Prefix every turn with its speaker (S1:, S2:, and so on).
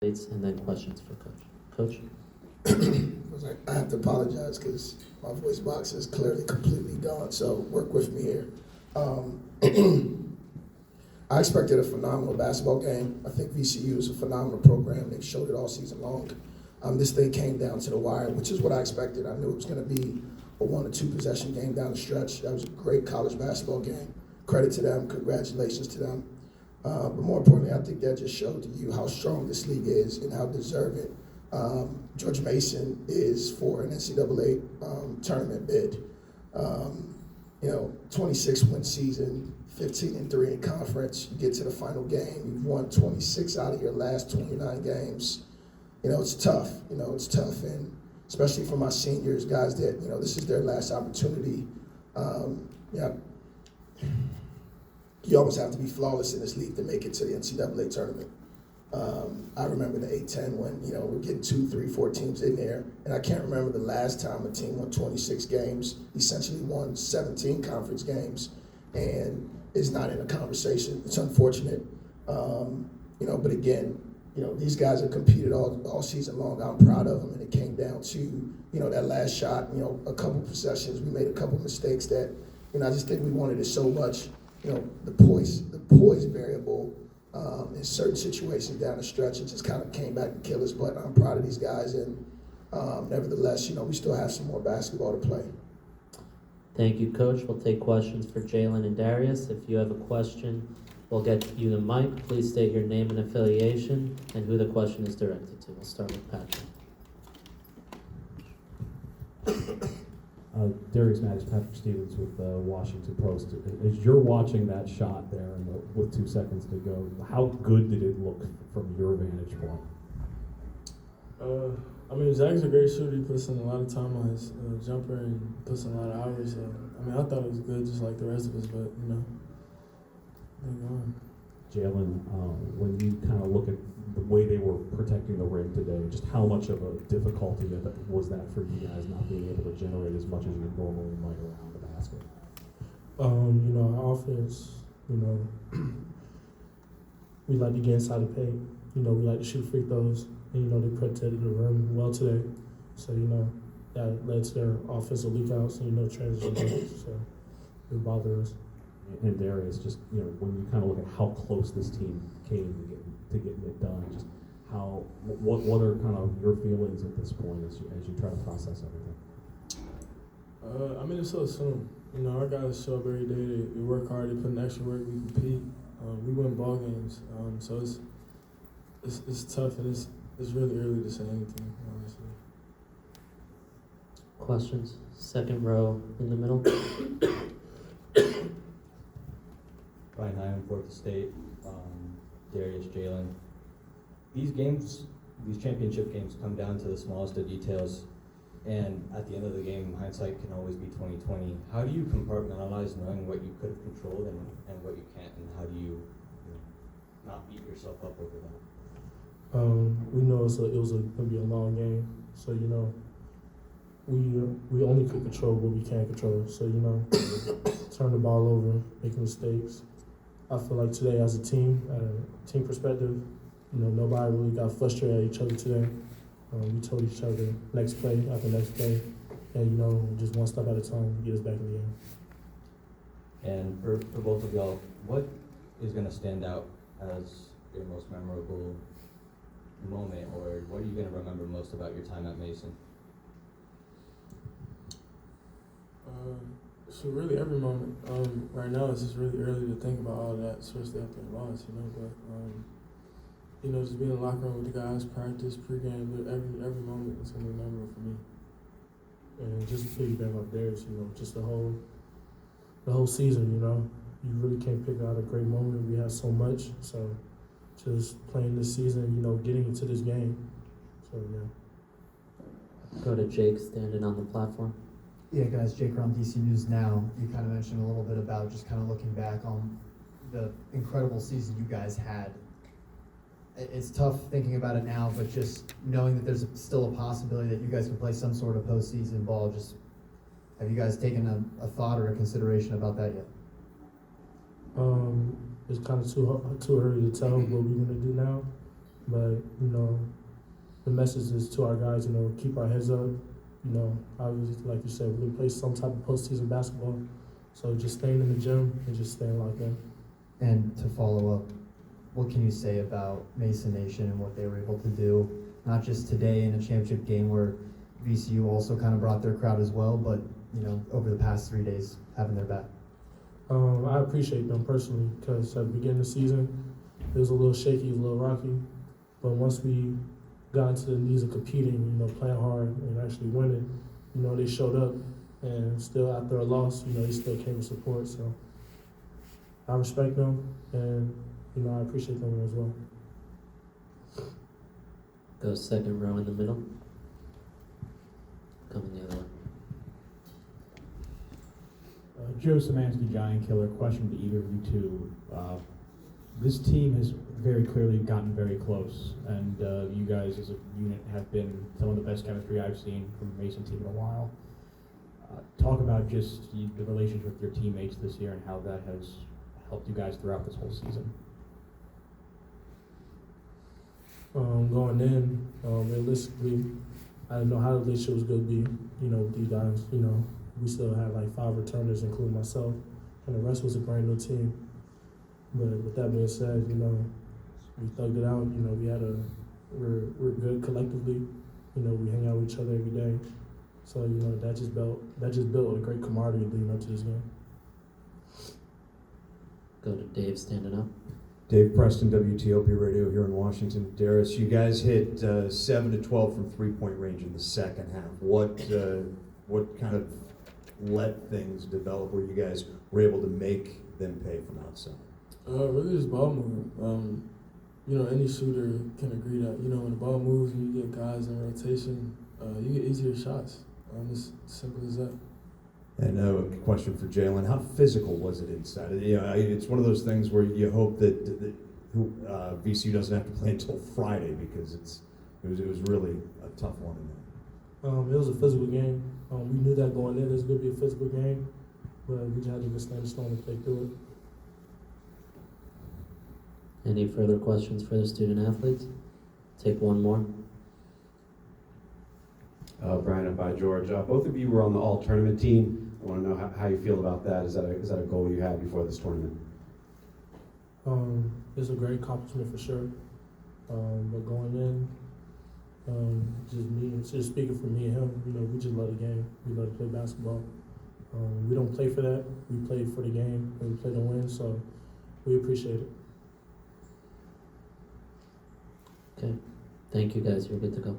S1: And then questions for Coach. Coach?
S2: I have to apologize because my voice box is clearly completely gone, so work with me here. I expected a phenomenal basketball game. I think VCU is a phenomenal program. They've showed it all season long. This thing came down to the wire, which is what I expected. I knew it was going to be a 1 or 2 possession game down the stretch. That was a great college basketball game. Credit to them. Congratulations to them. But more importantly, I think that just showed to you how strong this league is and how deserving George Mason is for an NCAA tournament bid. 26-win season, 15-3 in conference. You get to the final game, you've won 26 out of your last 29 games. It's tough. It's tough, and especially for my seniors, guys that this is their last opportunity. You almost have to be flawless in this league to make it to the NCAA tournament. I remember the A10 when, we're getting 2, 3, 4 teams in there, and I can't remember the last time a team won 26 games, essentially won 17 conference games, and is not in a conversation. It's unfortunate, but again, these guys have competed all season long. I'm proud of them, and it came down to, that last shot, a couple possessions. We made a couple mistakes that, I just think we wanted it so much. The poise variable in certain situations down the stretch, it just kind of came back and killed us. But I'm proud of these guys, and nevertheless, we still have some more basketball to play.
S1: Thank you, Coach. We'll take questions for Jalen and Darius. If you have a question, we'll get you the mic. Please state your name and affiliation and who the question is directed to. We'll start with Patrick.
S3: Darius Maddox, Patrick Stevens with the Washington Post. As you're watching that shot there with 2 seconds to go, how good did it look from your vantage point?
S4: Zach's a great shooter. He puts in a lot of time on his jumper and puts in a lot of hours. I thought it was good just like the rest of us, but, they're gone.
S3: Jalen, when you kind of look at the way they were protecting the rim today, just how much of a difficulty was that for you guys not being able to generate as much as you normally might around the basket?
S5: Our offense, we like to get inside the paint. We like to shoot free throws. And, they protected the rim well today. So, that led to their offensive leakouts and, transition games. So, it bothered us.
S3: And Darius, just, when you kind of look at how close this team came to getting it done, just what are kind of your feelings at this point as you try to process everything?
S4: It's so soon. Our guys show up every day. They work hard. They put in extra work. We compete. We win ball games. So it's tough, and it's really early to say anything, honestly.
S1: Questions? Second row in the middle.
S6: Ryan Hyman, Florida State, Darius, Jalen. These championship games come down to the smallest of details, and at the end of the game, hindsight can always be 20/20. How do you compartmentalize knowing what you could have controlled and what you can't, and how do you not beat yourself up over that?
S5: We know it was going to be a long game, so we only can control what we can control. So turn the ball over, make mistakes. I feel like today, as a team, team perspective, nobody really got frustrated at each other today. We told each other next play after next play, and just one step at a time to get us back in the game.
S6: And for both of y'all, what is going to stand out as your most memorable moment, or what are you going to remember most about your time at Mason?
S4: So really every moment. Right now it's just really early to think about all that, especially after a loss, but just being in the locker room with the guys, practice, pregame, every moment is gonna be memorable for me.
S5: And just to piggyback off Darius, just the whole season, you really can't pick out a great moment. We had so much, so just playing this season, getting into this game. So yeah.
S1: Go to Jake standing on the platform.
S7: Yeah, guys, Jake from DC News Now. You kind of mentioned a little bit about just kind of looking back on the incredible season you guys had. It's tough thinking about it now, but just knowing that there's still a possibility that you guys can play some sort of postseason ball, just have you guys taken a thought or a consideration about that yet?
S5: It's kind of too early to tell what we're going to do now. But, you know, the message is to our guys, you know, keep our heads up. You know, obviously, like you said, we play some type of postseason basketball. So just staying in the gym and just staying locked in.
S7: And to follow up, what can you say about Mason Nation and what they were able to do, not just today in a championship game where VCU also kind of brought their crowd as well, but, you know, over the past 3 days, having their back?
S5: I appreciate them personally because at the beginning of the season, it was a little shaky, a little rocky. But once we got into the knees of competing, you know, playing hard and actually winning, you know, they showed up. And still after a loss, you know, they still came to support. So I respect them and, you know, I appreciate them as well.
S1: Go second row in the middle. Coming the other way.
S8: Joe Szymanski, Giant Killer. Question to either of you two. This team has very clearly gotten very close, and you guys as a unit have been some of the best chemistry I've seen from a Mason team in a while. Talk about just the relationship with your teammates this year and how that has helped you guys throughout this whole season.
S5: Going in, realistically, I didn't know how the relationship was going to be, you know, with these guys. You know, we still had like 5 returners, including myself, and the rest was a brand new team. But with that being said, you know, we thugged it out. You know, we're good collectively. You know, we hang out with each other every day. So, you know, that just built a great camaraderie leading up to this game.
S1: Go to Dave standing up.
S9: Dave Preston, WTOP Radio here in Washington. Darius, you guys hit 7 to 12 from three-point range in the second half. What kind of let things develop where you guys were able to make them pay from outside?
S4: Really just ball movement. You know, any shooter can agree that, you know, when the ball moves and you get guys in rotation, you get easier shots. It's simple as that.
S9: And a question for Jalen: how physical was it inside? You know, it's one of those things where you hope that VCU doesn't have to play until Friday because it was really a tough one in there.
S5: It was a physical game. We knew that going in, it was going to be a physical game, but we just had to withstand the storm and play through it.
S1: Any further questions for the student athletes? Take one more.
S10: Brian up by George. Both of you were on the All Tournament team. I want to know how you feel about that. Is that a goal you had before this tournament?
S5: It's a great accomplishment for sure. But going in, just speaking for me and him, you know, we just love the game. We love to play basketball. We don't play for that. We play for the game and we play to win. So we appreciate it.
S1: Okay. Thank you guys. You're good to go.